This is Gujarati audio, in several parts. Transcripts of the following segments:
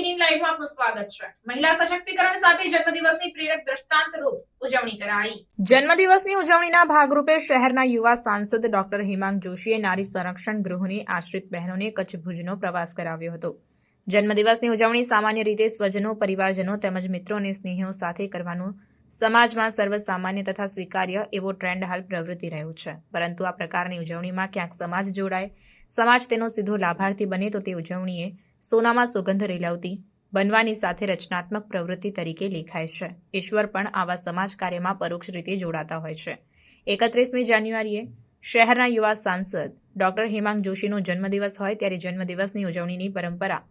18 લાઈવમાં આપનું સ્વાગત છે। મહિલા સશક્તિકરણ સાથે જન્મદિવસની પ્રેરક દ્રષ્ટાંતરૂપ ઉજવણી કરાઈ। જન્મદિવસની ઉજવણીના ભાગરૂપે શહેરના યુવા સાંસદ ડોક્ટર હેમાંગ જોશીએ નારી સંરક્ષણ ગૃહની આશ્રિત બહેનોને કચ્છ ભુજનો પ્રવાસ કરાવ્યો હતો। જન્મદિવસની ઉજવણી સામાન્ય રીતે સ્વજનો, પરિવારજનો તેમજ મિત્રો અને સ્નેહીઓ સાથે કરવાનું સમાજમાં સર્વસામાન્ય તથા સ્વીકાર્ય એવો ટ્રેન્ડ હાલ પ્રવૃત્તિ રહ્યો છે, પરંતુ આ પ્રકારની ઉજવણીમાં ક્યાંક સમાજ જોડાય, સમાજ તેનો સીધો લાભાર્થી બને તો તે ઉજવણીએ સોનામાં સુગંધ રેલાવતી બનવાની સાથે રચનાત્મક પ્રવૃત્તિ તરીકે લેખાય છે। ઈશ્વર પણ આવા સમાજ કાર્યમાં પરોક્ષ રીતે જોડાતા હોય છે। 31મી જાન્યુઆરીએ શહેરના યુવા સાંસદ ડોક્ટર હેમાંગ જોશીનો જન્મદિવસ હોય ત્યારે જન્મદિવસની ઉજવણીની પરંપરા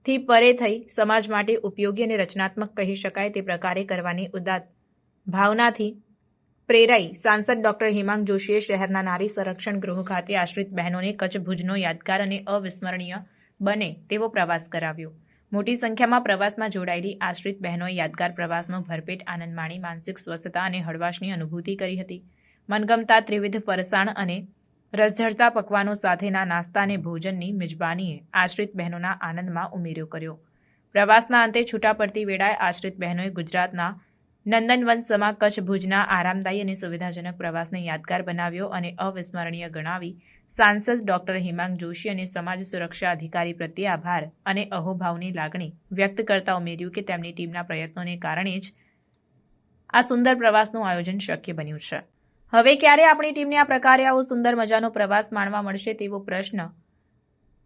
થી પરે થઈ સમાજ માટે ઉપયોગી અને રચનાત્મક કહી શકાય તે પ્રકારે કરવાની ઉદાત્ત ભાવનાથી પ્રેરાઈ સાંસદ ડોક્ટર હેમાંગ જોશીએ શહેરના નારી સંરક્ષણ ગૃહ ખાતે આશ્રિત બહેનોને કચ્છ ભુજનો યાદગાર અને અવિસ્મરણીય બને તેવો પ્રવાસ કરાવ્યો। મોટી સંખ્યામાં પ્રવાસમાં જોડાયેલી આશ્રિત બહેનોએ યાદગાર પ્રવાસનો ભરપેટ આનંદ માણી માનસિક સ્વસ્થતા અને હળવાશની અનુભૂતિ કરી હતી। મનગમતા ત્રિવિધ ફરસાણ અને રસઝળતા પકવાનો સાથેના નાસ્તા અને ભોજનની મિજબાનીએ આશ્રિત બહેનોના આનંદમાં ઉમેરો કર્યો। પ્રવાસના અંતે છૂટા પડતી વેળાએ આશ્રિત બહેનોએ ગુજરાતના નંદનવન સમા કચ્છ ભુજના આરામદાયી અને સુવિધાજનક પ્રવાસને યાદગાર બનાવ્યો અને અવિસ્મરણીય ગણાવી સાંસદ ડોક્ટર હેમાંગ જોશી અને સમાજ સુરક્ષા અધિકારી પ્રત્યે આભાર અને અહોભાવની લાગણી વ્યક્ત કરતા ઉમેર્યું કે તેમની ટીમના પ્રયત્નોને કારણે જ આ સુંદર પ્રવાસનું આયોજન શક્ય બન્યું છે। હવે ક્યારે આપણી ટીમને આ પ્રકારે આવો સુંદર મજાનો પ્રવાસ માણવા મળશે તેવો પ્રશ્ન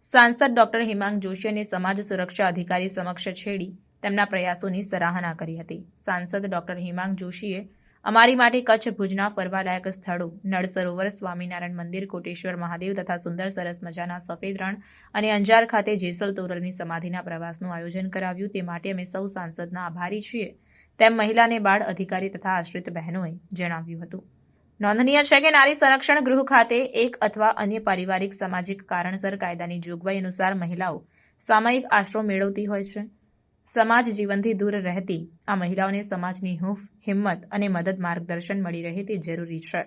સાંસદ ડોક્ટર હેમાંગ જોશી અને સમાજ સુરક્ષા અધિકારી સમક્ષ છેડી તેમના પ્રયાસોની સરાહના કરી હતી। સાંસદ ડોક્ટર હેમાંગ જોશીએ અમારી માટે કચ્છ ભુજના ફરવાલાયક સ્થળો નળ સરોવર, સ્વામિનારાયણ મંદિર, કોટેશ્વર મહાદેવ તથા સુંદર સરસ મજાના સફેદ રણ અને અંજાર ખાતે જેસલ તોરલની સમાધિના પ્રવાસનું આયોજન કરાવ્યું તે માટે અમે સૌ સાંસદના આભારી છીએ, તેમ મહિલા અને બાળ અધિકારી તથા આશ્રિત બહેનોએ જણાવ્યું હતું। નોંધનીય છે કે નારી સંરક્ષણ ગૃહ ખાતે એક અથવા અન્ય પારિવારિક સામાજિક કારણસર કાયદાની જોગવાઈ અનુસાર મહિલાઓ સામયિક આશરો મેળવતી હોય છે। સમાજ જીવનથી દૂર રહેતી આ મહિલાઓને સમાજની હૂંફ, હિંમત અને મદદ માર્ગદર્શન મળી રહે તે જરૂરી છે,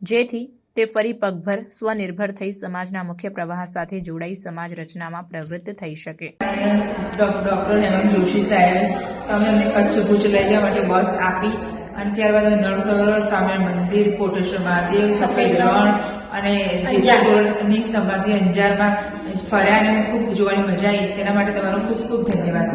જેથી તે ફરી પગભર સ્વનિર્ભર થઈ સમાજના મુખ્ય પ્રવાહ સાથે જોડાઈ સમાજ રચનામાં પ્રવૃત્ત થઈ શકે। ડોક્ટર હેમાંગ જોશી સાહેબે તમે અમને કચ્છ ભુજ લઈ જવા માટે બસ આપી અને ત્યારબાદ અમે નળ સરોવર, સ્વામિનારાયણ મંદિર, કોટેશ્વર મહાદેવ, સફેદ રણ અને જેસલતોરલની સમાધિ અંજારમાં ફર્યા અને ખૂબ જોવાની મજા આવી। તેના માટે તમારો ખૂબ ખૂબ ધન્યવાદ।